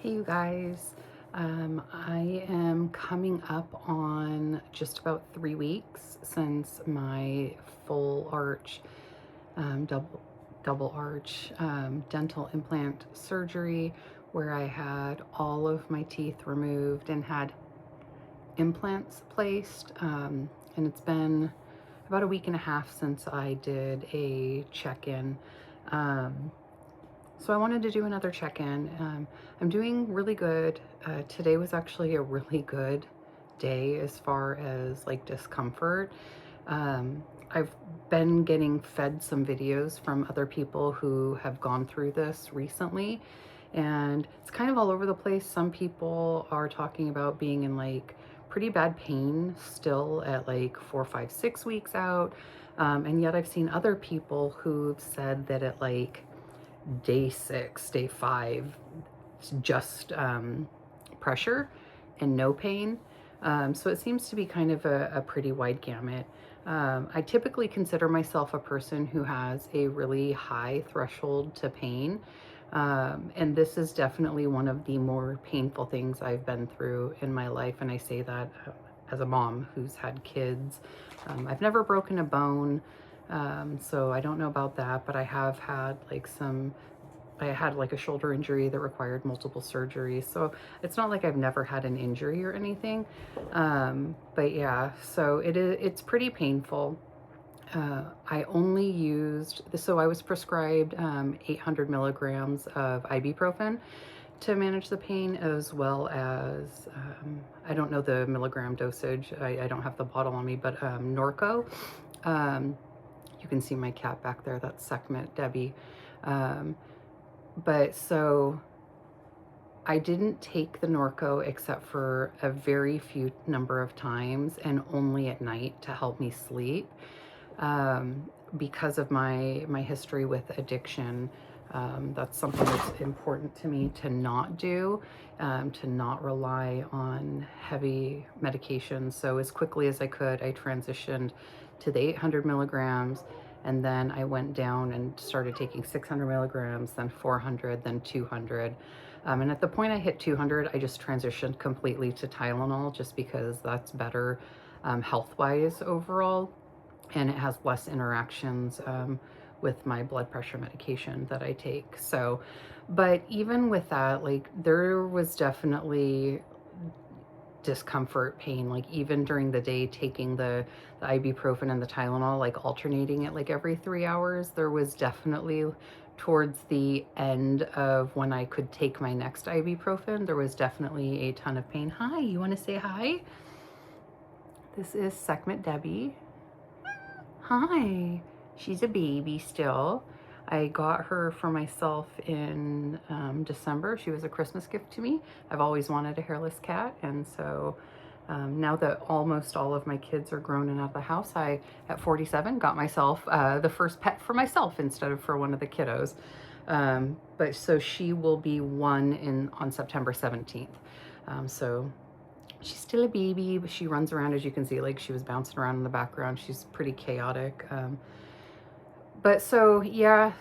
Hey you guys, I am coming up on just about 3 weeks since my full arch, um, double, double arch dental implant surgery, where I had all of my teeth removed and had implants placed. And it's been about a week and a half since I did a check-in. Um, so I wanted to do another check-in. I'm doing really good. Today was actually a really good day as far as like discomfort. I've been getting fed some videos from other people who have gone through this recently, and it's kind of all over the place. Some people are talking about being in like pretty bad pain still at like 4, 5, 6 weeks out. And yet I've seen other people who've said that at like day 6, day 5, just pressure and no pain. So it seems to be kind of a pretty wide gamut. I typically consider myself a person who has a really high threshold to pain. And this is definitely one of the more painful things I've been through in my life. And I say that as a mom who's had kids. I've never broken a bone. So I don't know about that, but I have had like I had like a shoulder injury that required multiple surgeries. So it's not like I've never had an injury or anything. But yeah, so it's pretty painful. I only used, so I was prescribed 800 milligrams of ibuprofen to manage the pain, as well as, I don't know the milligram dosage. I don't have the bottle on me, but Norco. Um, you can see my cat back there. That's Sekhmet Debbie. Um, but so I didn't take the Norco except for a very few number of times, and only at night to help me sleep, because of my history with addiction. That's something that's important to me to not do, to not rely on heavy medications. So as quickly as I could, I transitioned to the 800 milligrams, and then I went down and started taking 600 milligrams, then 400, then 200. And at the point I hit 200, I just transitioned completely to Tylenol, just because that's better health-wise overall, and it has less interactions with my blood pressure medication that I take. So, but even with that, like there was definitely discomfort, pain, like even during the day taking the ibuprofen and the Tylenol, like alternating it like every 3 hours, there was definitely towards the end of when I could take my next ibuprofen, there was definitely a ton of pain. Hi, you want to say hi? This is Sekhmet Debbie. Hi, she's a baby still. I got her for myself in December. She was a Christmas gift to me. I've always wanted a hairless cat, and so now that almost all of my kids are grown and out of the house, I, at 47, got myself the first pet for myself instead of for one of the kiddos. But so she will be 1 on September 17th. So she's still a baby, but she runs around, as you can see, like she was bouncing around in the background. She's pretty chaotic. But so, yeah,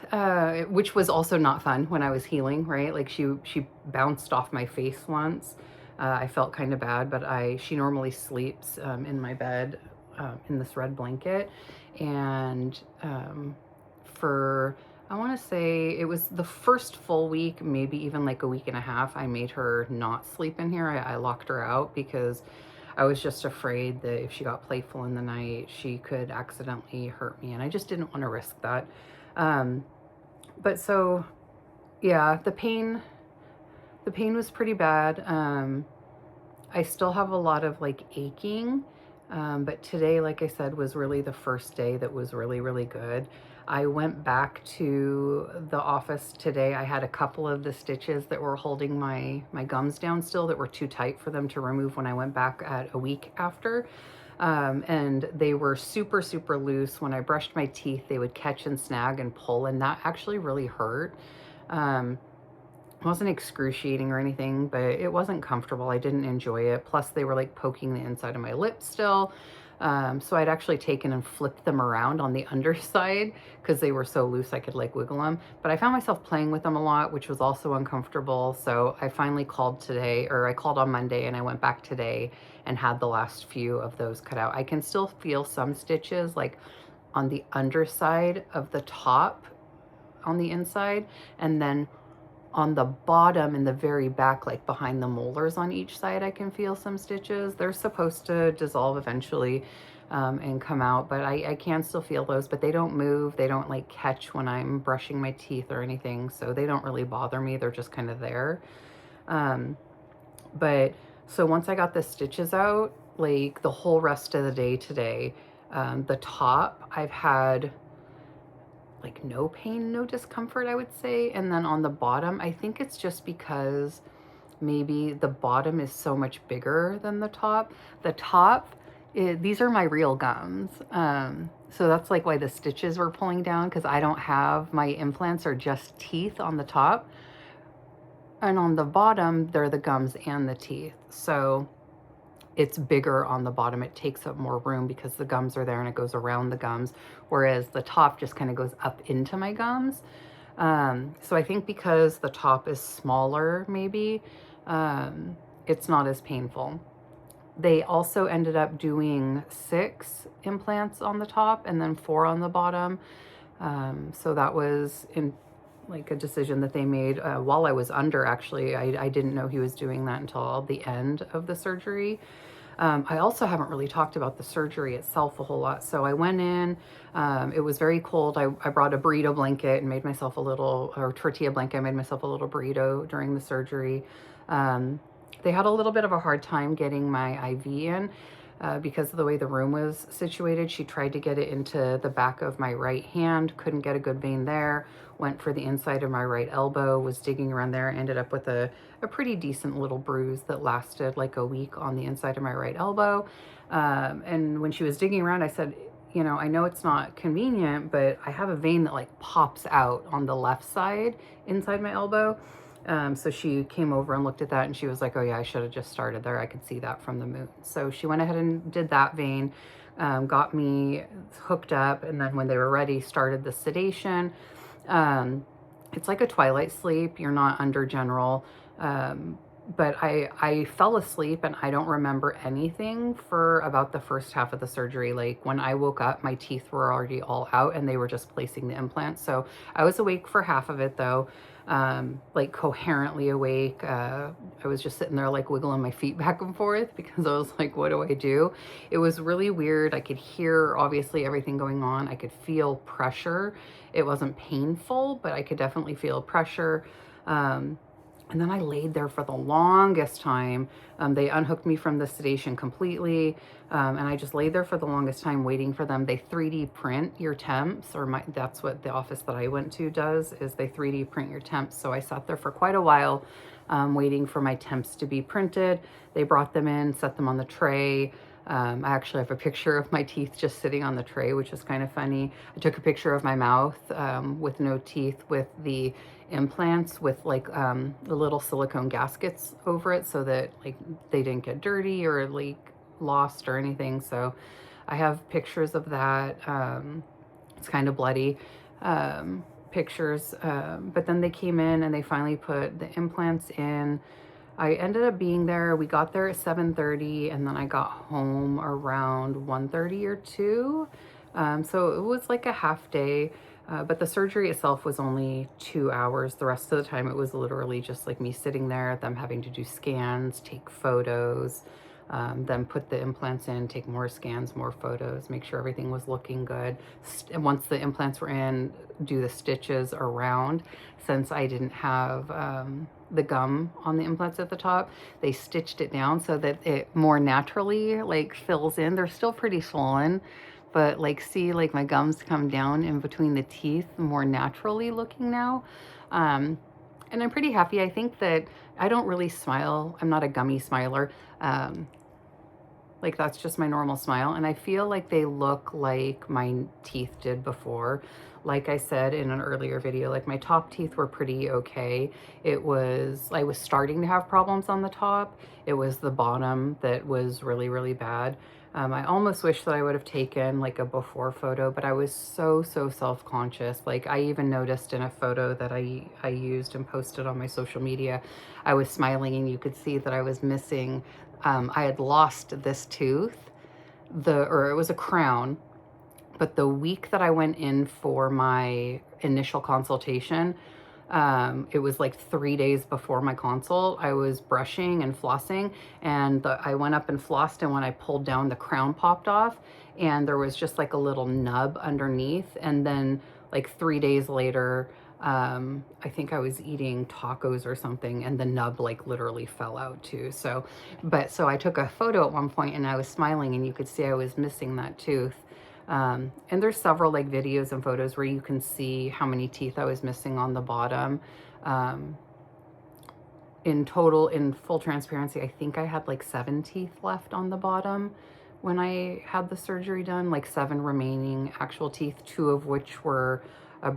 which was also not fun when I was healing, right? Like she bounced off my face once. I felt kind of bad, but she normally sleeps in my bed in this red blanket. And for, I want to say it was the first full week, maybe even like a week and a half, I made her not sleep in here. I locked her out because I was just afraid that if she got playful in the night, she could accidentally hurt me, and I just didn't want to risk that. Um, but so, yeah, the pain was pretty bad. I still have a lot of like aching, but today, like I said, was really the first day that was really, really good. I went back to the office today. I had a couple of the stitches that were holding my gums down still that were too tight for them to remove when I went back at a week after. And they were super, super loose. When I brushed my teeth, they would catch and snag and pull, and that actually really hurt. It wasn't excruciating or anything, but it wasn't comfortable. I didn't enjoy it. Plus, they were like poking the inside of my lips still. So I'd actually taken and flipped them around on the underside because they were so loose I could like wiggle them. But I found myself playing with them a lot, which was also uncomfortable. So I finally called today, or I called on Monday and I went back today and had the last few of those cut out. I can still feel some stitches like on the underside of the top on the inside, and then on the bottom in the very back, like behind the molars on each side, I can feel some stitches. They're supposed to dissolve eventually and come out, but I can still feel those, but they don't move. They don't like catch when I'm brushing my teeth or anything, so they don't really bother me. They're just kind of there. But so once I got the stitches out, like the whole rest of the day today, the top I've had like no pain, no discomfort, I would say. And then on the bottom, I think it's just because maybe the bottom is so much bigger than the top. The top, these are my real gums. So that's like why the stitches were pulling down, because I don't have, my implants are just teeth on the top. And on the bottom, they're the gums and the teeth. So it's bigger on the bottom. It takes up more room because the gums are there and it goes around the gums, whereas the top just kind of goes up into my gums. So I think because the top is smaller, maybe, it's not as painful. They also ended up doing 6 implants on the top and then 4 on the bottom. So that was in like a decision that they made while I was under, actually. I didn't know he was doing that until the end of the surgery. I also haven't really talked about the surgery itself a whole lot. So I went in, it was very cold. I brought a burrito blanket and made myself a little, or tortilla blanket, I made myself a little burrito during the surgery. They had a little bit of a hard time getting my IV in. Because of the way the room was situated. She tried to get it into the back of my right hand, couldn't get a good vein there, went for the inside of my right elbow, was digging around there, ended up with a pretty decent little bruise that lasted like a week on the inside of my right elbow. And when she was digging around, I said, you know, I know it's not convenient, but I have a vein that like pops out on the left side inside my elbow. So she came over and looked at that and she was like, oh yeah, I should have just started there. I could see that from the moon. So she went ahead and did that vein, got me hooked up. And then when they were ready, started the sedation. It's like a twilight sleep. You're not under general. But I fell asleep and I don't remember anything for about the first half of the surgery. Like when I woke up, my teeth were already all out and they were just placing the implants. So I was awake for half of it though, like coherently awake. I was just sitting there like wiggling my feet back and forth because I was like, what do I do? It was really weird. I could hear obviously everything going on. I could feel pressure. It wasn't painful, but I could definitely feel pressure. And then I laid there for the longest time. They unhooked me from the sedation completely. And I just laid there for the longest time waiting for them. They 3D print your temps, or that's what the office that I went to does, is they 3D print your temps. So I sat there for quite a while waiting for my temps to be printed. They brought them in, set them on the tray. I actually have a picture of my teeth just sitting on the tray, which is kind of funny. I took a picture of my mouth with no teeth, with the implants with like the little silicone gaskets over it so that like they didn't get dirty or like lost or anything. So I have pictures of that. It's kind of bloody pictures. But then they came in and they finally put the implants in. I ended up being there. We got there at 7:30 and then I got home around 1:30 or 2. So it was like a half day. But the surgery itself was only 2 hours. The rest of the time it was literally just like me sitting there, them having to do scans, take photos, then put the implants in, take more scans, more photos, make sure everything was looking good. And once the implants were in, do the stitches around. Since I didn't have the gum on the implants at the top, they stitched it down so that it more naturally like fills in. They're still pretty swollen, but like see like my gums come down in between the teeth more naturally looking now. And I'm pretty happy. I think that I don't really smile. I'm not a gummy smiler. Like that's just my normal smile. And I feel like they look like my teeth did before. Like I said in an earlier video, like my top teeth were pretty okay. I was starting to have problems on the top. It was the bottom that was really, really bad. I almost wish that I would have taken like a before photo, but I was so self-conscious. Like I even noticed in a photo that I used and posted on my social media, I was smiling and you could see that I was missing, I had lost this tooth, or it was a crown, but the week that I went in for my initial consultation, it was like 3 days before my consult. I was brushing and flossing, and I went up and flossed, and when I pulled down, the crown popped off, and there was just like a little nub underneath. And then like 3 days later, I think I was eating tacos or something, and the nub like literally fell out too. So I took a photo at one point, and I was smiling, and you could see I was missing that tooth. And there's several like videos and photos where you can see how many teeth I was missing on the bottom. Um, in total, in full transparency, I think I had like 7 teeth left on the bottom when I had the surgery done, like 7 remaining actual teeth, 2 of which were a,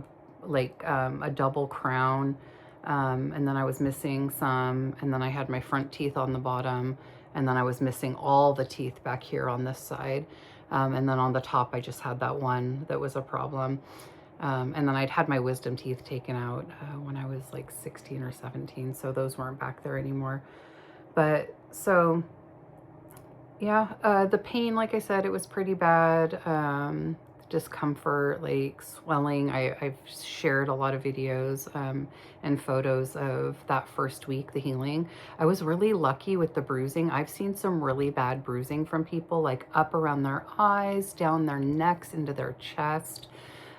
a double crown. And then I was missing some, and then I had my front teeth on the bottom, and then I was missing all the teeth back here on this side. And then on the top, I just had that one that was a problem. And then I'd had my wisdom teeth taken out when I was like 16 or 17, so those weren't back there anymore. But so, yeah, the pain, like I said, it was pretty bad. Discomfort, like swelling. I've shared a lot of videos and photos of that first week, the healing. I was really lucky with the bruising. I've seen some really bad bruising from people, like up around their eyes, down their necks, into their chest.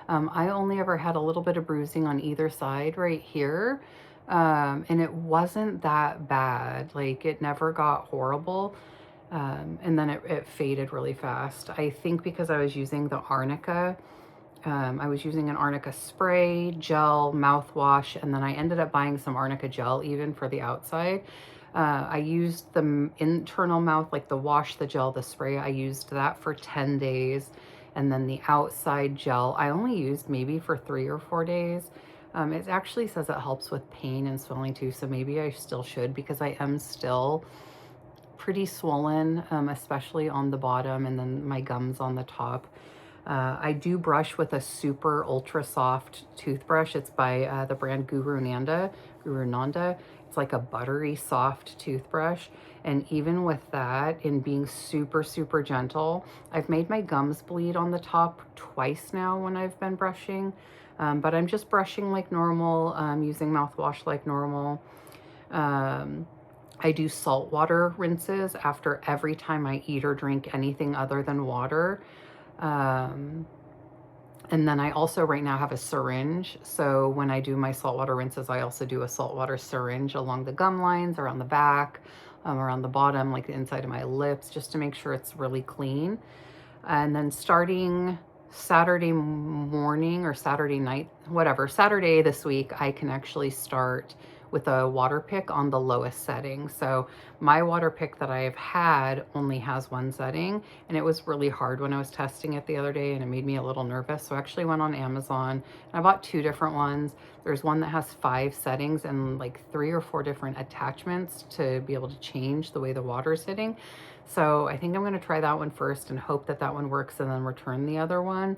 I only ever had a little bit of bruising on either side right here. And it wasn't that bad. Like it never got horrible. And then it faded really fast. I think because I was using the arnica, I was using an arnica spray, gel, mouthwash, and then I ended up buying some arnica gel even for the outside. I used the internal mouth, like the wash, the gel, the spray. I used that for 10 days. And then the outside gel, I only used maybe for 3 or 4 days. It actually says it helps with pain and swelling too. So maybe I still should, because I am still pretty swollen, especially on the bottom, and then my gums on the top. I do brush with a super ultra soft toothbrush. It's by the brand Guru Nanda. It's like a buttery soft toothbrush. And even with that, in being super gentle, I've made my gums bleed on the top twice now when I've been brushing. But I'm just brushing like normal, using mouthwash like normal. I do saltwater rinses after every time I eat or drink anything other than water. And then I also right now have a syringe. So when I do my saltwater rinses, I also do a saltwater syringe along the gum lines, around the back, around the bottom, like the inside of my lips, just to make sure it's really clean. And then starting Saturday morning or Saturday night, whatever, Saturday this week, I can actually start with a water pick on the lowest setting. So my water pick that I've had only has 1 setting, and it was really hard when I was testing it the other day, and it made me a little nervous. So I actually went on Amazon and I bought 2 different ones. There's one that has 5 settings and like 3 or 4 different attachments to be able to change the way the water is hitting. So I think I'm going to try that one first and hope that that one works, and then return the other one.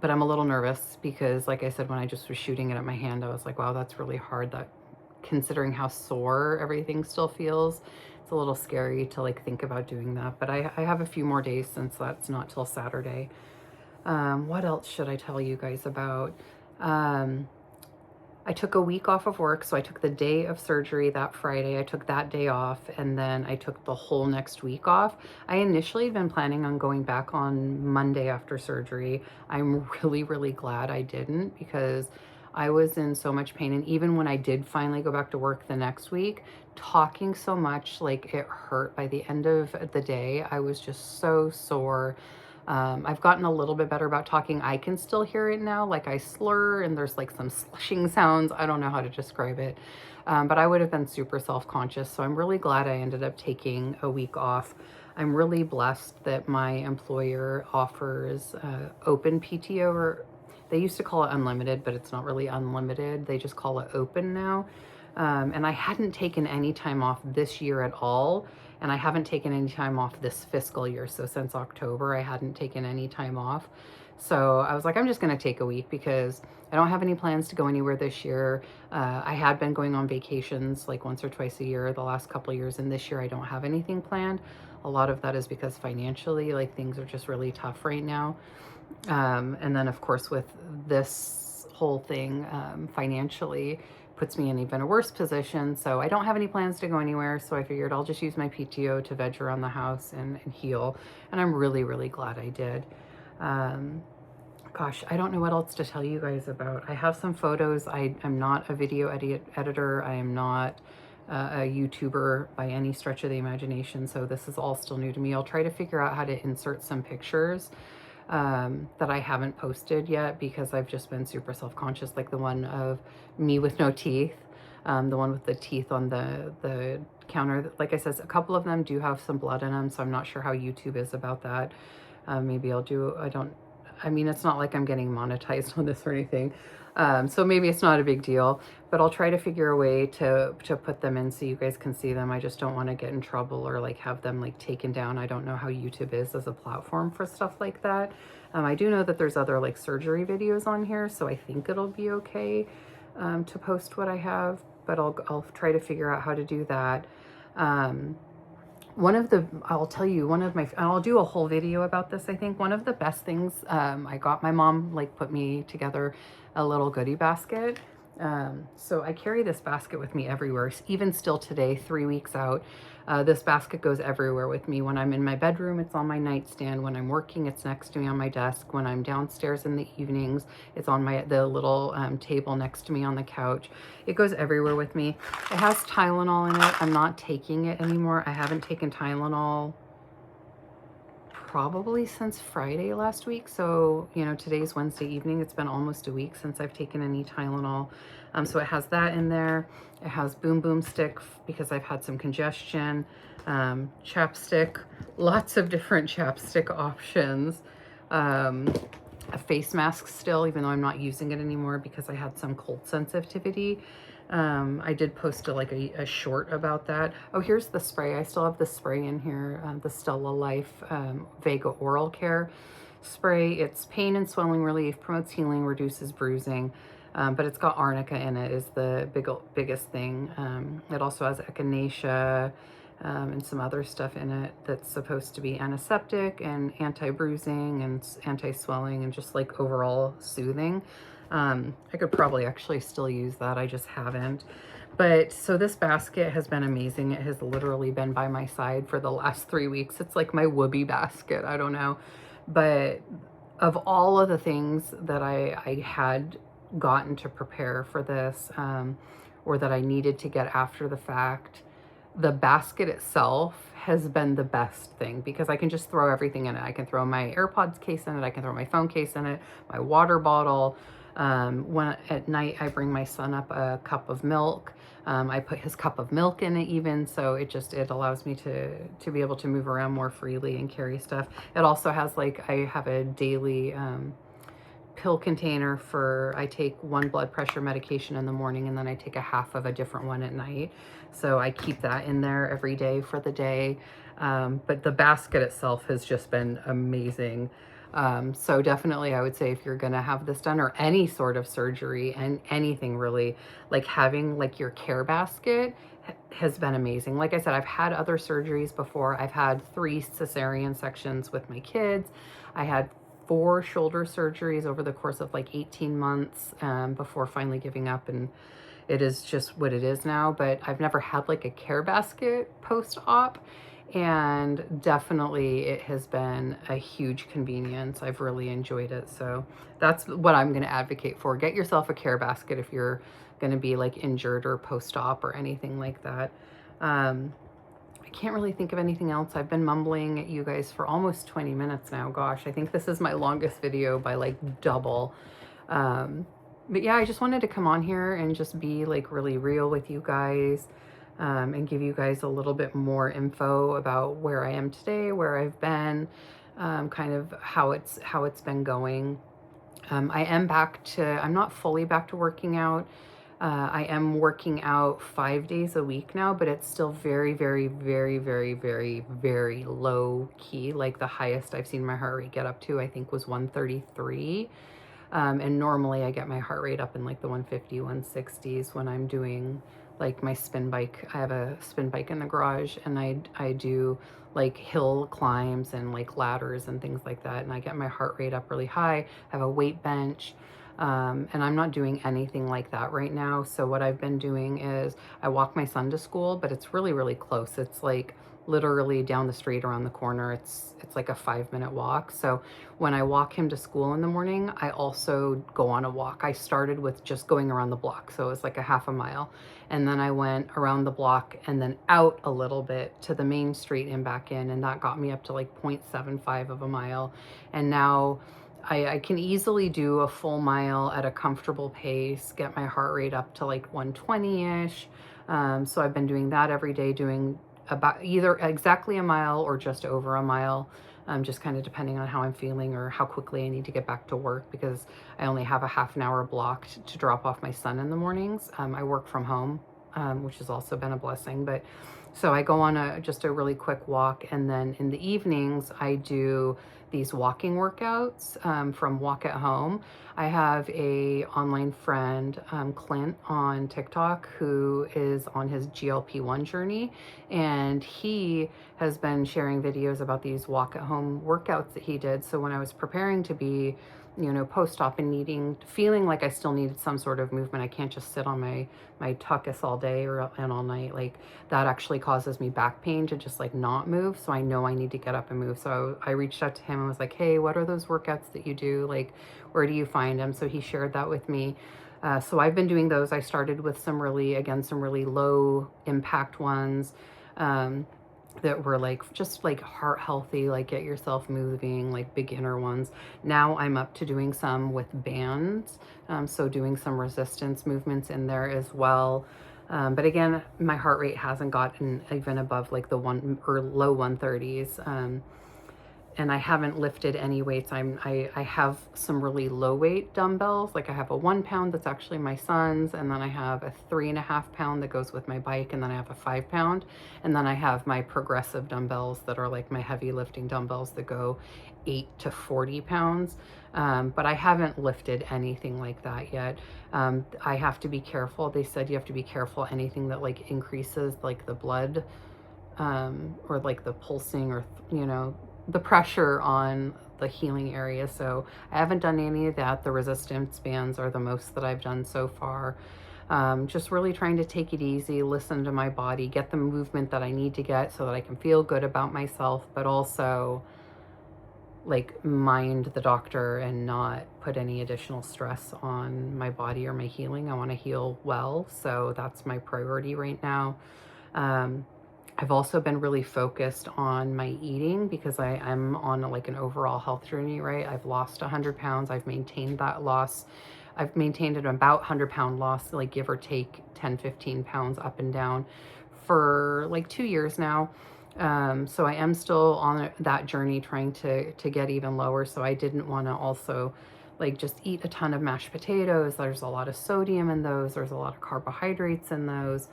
But I'm a little nervous because, like I said, when I just was shooting it at my hand, I was like, wow, that's really hard. That, considering how sore everything still feels, it's a little scary to like think about doing that. But I have a few more days since that's not till Saturday. What else should I tell you guys about? I took a week off of work, so I took the day of surgery that Friday. I took that day off, and then I took the whole next week off. I initially had been planning on going back on Monday after surgery. I'm really glad I didn't, because I was in so much pain. And even when I did finally go back to work the next week, talking so much, like it hurt. By the end of the day, I was just so sore. I've gotten a little bit better about talking. I can still hear it now, like I slur and there's like some slushing sounds. I don't know how to describe it, but I would have been super self-conscious. So I'm really glad I ended up taking a week off. I'm really blessed that my employer offers open PTO, or they used to call it unlimited, but it's not really unlimited. They just call it open now. And I hadn't taken any time off this year at all. And I haven't taken any time off this fiscal year. So since October, I hadn't taken any time off. So I was like, I'm just going to take a week because I don't have any plans to go anywhere this year. I had been going on vacations like once or twice a year the last couple of years. And this year I don't have anything planned. A lot of that is because financially, like things are just really tough right now. And then of course with this whole thing, financially puts me in even a worse position. So I don't have any plans to go anywhere. So I figured I'll just use my PTO to veg around the house and heal. And I'm really, really glad I did. Um, Gosh, I don't know what else to tell you guys about. I have some photos. I'm not a video editor. I am not a YouTuber by any stretch of the imagination. So this is all still new to me. I'll try to figure out how to insert some pictures that I haven't posted yet because I've just been super self-conscious, like the one of me with no teeth, the one with the teeth on the counter. Like I said, a couple of them do have some blood in them, so I'm not sure how YouTube is about that. Maybe I'll do, I mean, it's not like I'm getting monetized on this or anything. So maybe it's not a big deal, but I'll try to figure a way to put them in so you guys can see them. I just don't want to get in trouble or like have them like taken down. I don't know how YouTube is as a platform for stuff like that. I do know that there's other like surgery videos on here, so I think it'll be okay to post what I have, but I'll try to figure out how to do that. I'll tell you, I'll do a whole video about this. I think one of the best things, I got my mom, like put me together a little goodie basket. So I carry this basket with me everywhere, even still today, 3 weeks out. This basket goes everywhere with me. When I'm in my bedroom, it's on my nightstand. When I'm working, it's next to me on my desk. When I'm downstairs in the evenings, it's on the little table next to me on the couch. It goes everywhere with me. It has Tylenol in it. I'm not taking it anymore. I haven't taken Tylenol probably since Friday last week. So, you know, today's Wednesday evening. It's been almost a week since I've taken any Tylenol. So it has that in there. It has Boom Boom Stick because I've had some congestion. Chapstick, lots of different chapstick options. A face mask still, even though I'm not using it anymore because I had some cold sensitivity. I did post a short about that. Oh, here's the spray. I still have the spray in here, the Stella Life Vega Oral Care spray. It's pain and swelling relief, promotes healing, reduces bruising, but it's got arnica in it is the biggest thing. It also has echinacea and some other stuff in it that's supposed to be antiseptic and anti-bruising and anti-swelling and just like overall soothing. I could probably actually still use that. I just haven't. But so this basket has been amazing. It has literally been by my side for the last 3 weeks. It's like my whoopee basket. I don't know. But of all of the things that I had gotten to prepare for this, or that I needed to get after the fact, the basket itself has been the best thing because I can just throw everything in it. I can throw my AirPods case in it. I can throw my phone case in it, my water bottle. When at night I bring my son up a cup of milk. I put his cup of milk in it even, so it allows me to be able to move around more freely and carry stuff. It also has I have a daily pill container I take one blood pressure medication in the morning and then I take a half of a different one at night. So I keep that in there every day for the day. But the basket itself has just been amazing. So definitely I would say if you're gonna have this done or any sort of surgery and anything really, like having like your care basket has been amazing. Like I said, I've had other surgeries before. I've had 3 cesarean sections with my kids. I had 4 shoulder surgeries over the course of like 18 months before finally giving up, and it is just what it is now. But I've never had like a care basket post-op, and definitely it has been a huge convenience. I've really enjoyed it. So that's what I'm going to advocate for. Get yourself a care basket if you're going to be like injured or post-op or anything like that. I can't really think of anything else. I've been mumbling at you guys for almost 20 minutes now. Gosh, I think this is my longest video by like double. But yeah, I just wanted to come on here and just be like really real with you guys, and give you guys a little bit more info about where I am today, where I've been, kind of how it's been going. I'm not fully back to working out. I am working out 5 days a week now, but it's still very, very, very, very, very, very low key. Like the highest I've seen my heart rate get up to, I think, was 133. And normally I get my heart rate up in like the 150, 160s when I'm doing like my spin bike. I have a spin bike in the garage, and I do like hill climbs and like ladders and things like that. And I get my heart rate up really high. I have a weight bench. And I'm not doing anything like that right now. So what I've been doing is I walk my son to school, but it's really, really close. It's like literally down the street around the corner. It's like a 5-minute walk. So when I walk him to school in the morning, I also go on a walk. I started with just going around the block, so it was like a half a mile. And then I went around the block and then out a little bit to the main street and back in, and that got me up to like 0.75 of a mile. And now I can easily do a full mile at a comfortable pace, get my heart rate up to like 120-ish. So I've been doing that every day, doing about either exactly a mile or just over a mile, just kind of depending on how I'm feeling or how quickly I need to get back to work, because I only have a half an hour blocked to drop off my son in the mornings. I work from home, which has also been a blessing. But so I go on just a really quick walk, and then in the evenings I do these walking workouts from Walk at Home. I have a online friend, Clint, on TikTok, who is on his GLP-1 journey, and he has been sharing videos about these walk at home workouts that he did. So when I was preparing to be, post-op and feeling like I still needed some sort of movement, I can't just sit on my tuchus all day and all night. Like that actually causes me back pain to just like not move. So I know I need to get up and move. So I reached out to him and was like, hey, what are those workouts that you do? Like, where do you find them? So he shared that with me. So I've been doing those. I started with some really low impact ones. That were like just like heart healthy, like get yourself moving, like beginner ones. Now I'm up to doing some with bands, so doing some resistance movements in there as well. But again, my heart rate hasn't gotten even above like the one or low 130s. And I haven't lifted any weights. I have some really low weight dumbbells. Like I have a 1 pound that's actually my son's, and then I have a 3.5 pound that goes with my bike, and then I have a 5 pound, and then I have my progressive dumbbells that are like my heavy lifting dumbbells that go 8 to 40 pounds. But I haven't lifted anything like that yet. I have to be careful. They said you have to be careful anything that like increases like the blood, or like the pulsing, or the pressure on the healing area. So I haven't done any of that. The resistance bands are the most that I've done so far. Just really trying to take it easy, listen to my body, get the movement that I need to get so that I can feel good about myself, but also like mind the doctor and not put any additional stress on my body or my healing. I want to heal well, so that's my priority right now. I've also been really focused on my eating, because I'm on like an overall health journey, right? I've lost 100 pounds. I've maintained that loss. I've maintained an about 100-pound loss, like give or take 10, 15 pounds up and down for like 2 years now. So I am still on that journey, trying to get even lower. So I didn't want to also like just eat a ton of mashed potatoes. There's a lot of sodium in those. There's a lot of carbohydrates in those.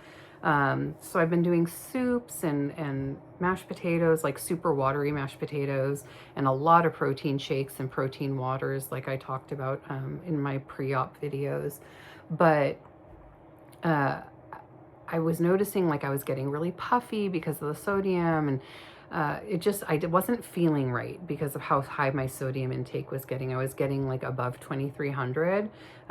So I've been doing soups and mashed potatoes, like super watery mashed potatoes, and a lot of protein shakes and protein waters, like I talked about in my pre-op videos. But I was noticing like I was getting really puffy because of the sodium, and I wasn't feeling right because of how high my sodium intake was getting. I was getting like above 2,300.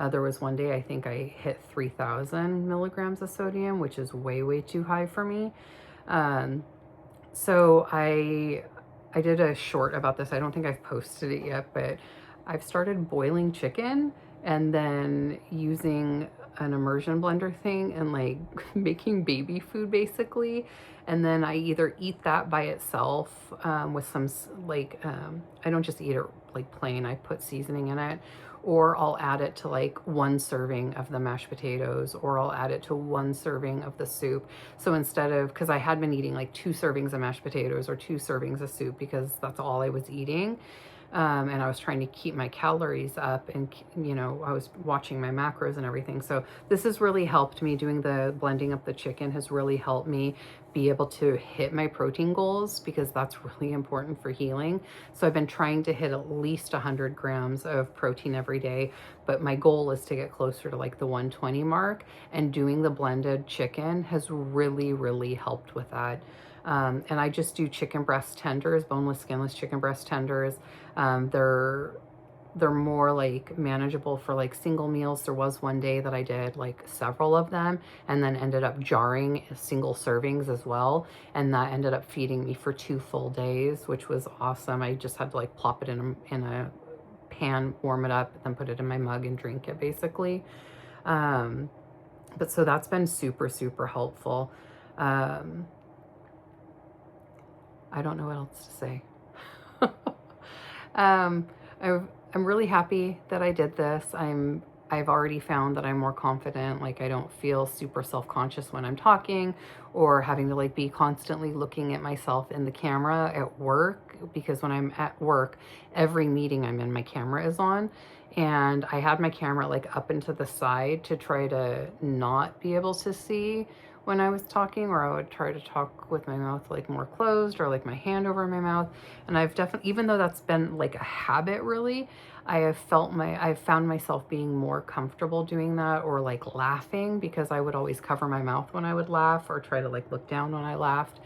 There was one day I think I hit 3,000 milligrams of sodium, which is way, way too high for me. So I did a short about this. I don't think I've posted it yet, but I've started boiling chicken and then using an immersion blender thing and like making baby food basically. And then I either eat that by itself with some I don't just eat it like plain, I put seasoning in it, or I'll add it to like 1 serving of the mashed potatoes, or I'll add it to 1 serving of the soup. So instead of, because I had been eating like 2 servings of mashed potatoes or 2 servings of soup because that's all I was eating. And I was trying to keep my calories up, and you know, I was watching my macros and everything. So this has really helped me. Doing the blending up the chicken has really helped me be able to hit my protein goals, because that's really important for healing. So I've been trying to hit at least 100 grams of protein every day, but my goal is to get closer to like the 120 mark, and doing the blended chicken has really, really helped with that. And I just do chicken breast tenders, boneless, skinless chicken breast tenders. They're more like manageable for like single meals. There was one day that I did like several of them, and then ended up jarring single servings as well. And that ended up feeding me for 2 full days, which was awesome. I just had to like plop it in a pan, warm it up, then put it in my mug and drink it basically. Um, but so that's been super, super helpful. Um, I don't know what else to say. um, I'm really happy that I did this. I've already found that I'm more confident. Like, I don't feel super self-conscious when I'm talking, or having to like be constantly looking at myself in the camera at work, because when I'm at work, every meeting I'm in, my camera is on. And I had my camera like up into the side to try to not be able to see when I was talking, or I would try to talk with my mouth like more closed, or like my hand over my mouth. And I've definitely, even though that's been like a habit really, I've found myself being more comfortable doing that, or like laughing, because I would always cover my mouth when I would laugh, or try to like look down when I laughed.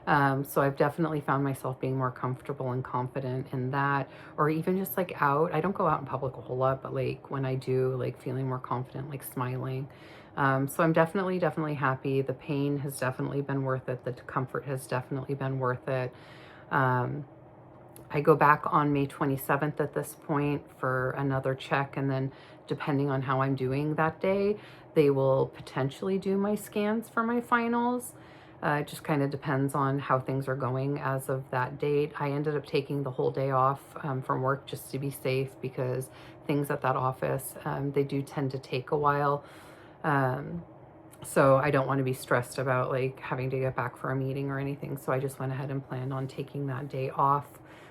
So I've definitely found myself being more comfortable and confident in that, or even just like out. I don't go out in public a whole lot, but like when I do, like feeling more confident, like smiling. So I'm definitely, definitely happy. The pain has definitely been worth it. The comfort has definitely been worth it. Um, I go back on May 27th at this point for another check, and then depending on how I'm doing that day, they will potentially do my scans for my finals. It just kind of depends on how things are going as of that date. I ended up taking the whole day off from work just to be safe, because things at that office, they do tend to take a while. Um, so I don't want to be stressed about like having to get back for a meeting or anything. So I just went ahead and planned on taking that day off,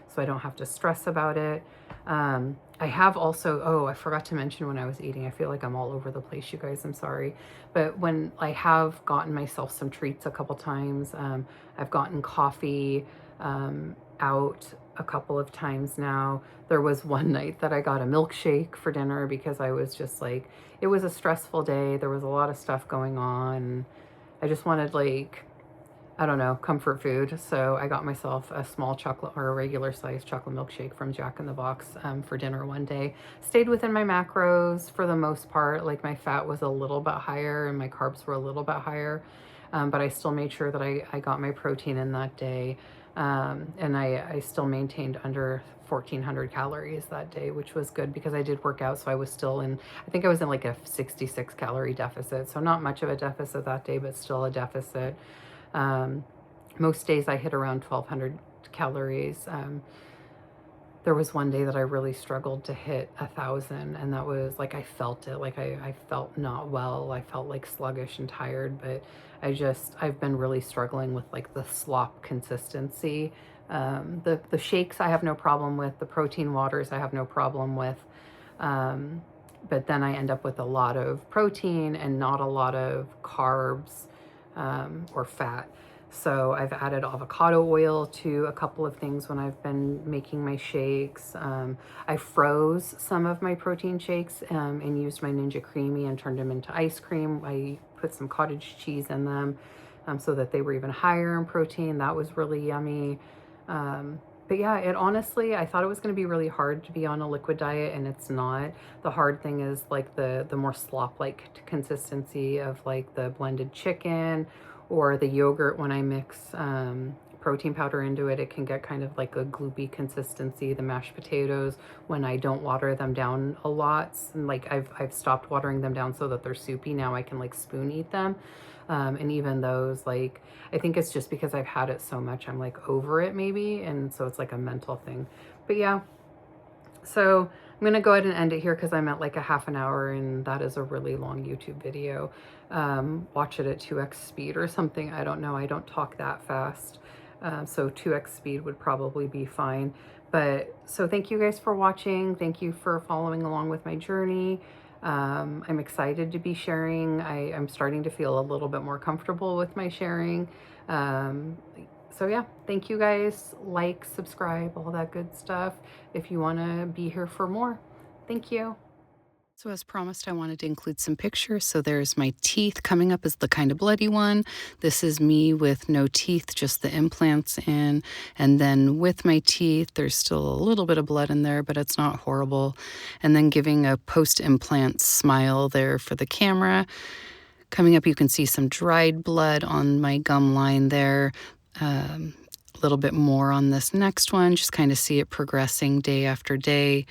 so I don't have to stress about it. I have also, oh, I forgot to mention when I was eating, I feel like I'm all over the place, you guys, I'm sorry. But when I have gotten myself some treats a couple times, I've gotten coffee out a couple of times now. There was one night that I got a milkshake for dinner, because I was just like, it was a stressful day. There was a lot of stuff going on. I just wanted like, I don't know, comfort food. So I got myself a small chocolate, or a regular sized chocolate milkshake from Jack in the Box for dinner one day. Stayed within my macros for the most part. Like, my fat was a little bit higher and my carbs were a little bit higher. But I still made sure that I got my protein in that day. And I still maintained under 1,400 calories that day, which was good, because I did work out. So I was still in, I think I was in like a 66 calorie deficit. So not much of a deficit that day, but still a deficit. Um, Most days I hit around 1,200 calories. There was one day that I really struggled to hit 1,000, and that was like, I felt it. Like, I felt not well. I felt like sluggish and tired, but I've been really struggling with like the slop consistency. The shakes I have no problem with. The protein waters I have no problem with. Um, but then I end up with a lot of protein and not a lot of carbs or fat. So I've added avocado oil to a couple of things when I've been making my shakes. I froze some of my protein shakes and used my Ninja Creamy and turned them into ice cream. I put some cottage cheese in them so that they were even higher in protein. That was really yummy. But yeah, it honestly, I thought it was going to be really hard to be on a liquid diet, and it's not. The hard thing is like the more slop-like consistency of like the blended chicken, or the yogurt. When I mix protein powder into it, it can get kind of like a gloopy consistency. The mashed potatoes, when I don't water them down a lot, and like I've stopped watering them down so that they're soupy. Now I can like spoon eat them. And even those, like, I think it's just because I've had it so much, I'm like over it maybe. And so it's like a mental thing. But yeah, so I'm going to go ahead and end it here, because I'm at like a half an hour, and that is a really long YouTube video. Watch it at 2x speed or something. I don't know. I don't talk that fast. So 2x speed would probably be fine. But so thank you guys for watching. Thank you for following along with my journey. I'm excited to be sharing. I'm starting to feel a little bit more comfortable with my sharing. Um, so yeah, thank you guys. Like, subscribe, all that good stuff if you want to be here for more. Thank you. So as promised, I wanted to include some pictures. So there's my teeth. Coming up is the kind of bloody one. This is me with no teeth, just the implants in. And then with my teeth, there's still a little bit of blood in there, but it's not horrible. And then giving a post-implant smile there for the camera. Coming up, you can see some dried blood on my gum line there. A little bit more on this next one. Just kind of see it progressing day after day.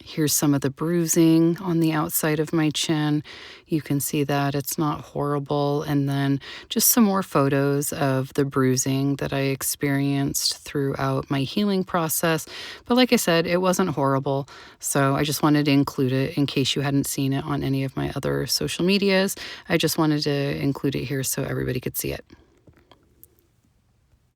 Here's some of the bruising on the outside of my chin. You can see that it's not horrible. And then just some more photos of the bruising that I experienced throughout my healing process. But like I said, it wasn't horrible. So I just wanted to include it in case you hadn't seen it on any of my other social medias. I just wanted to include it here so everybody could see it.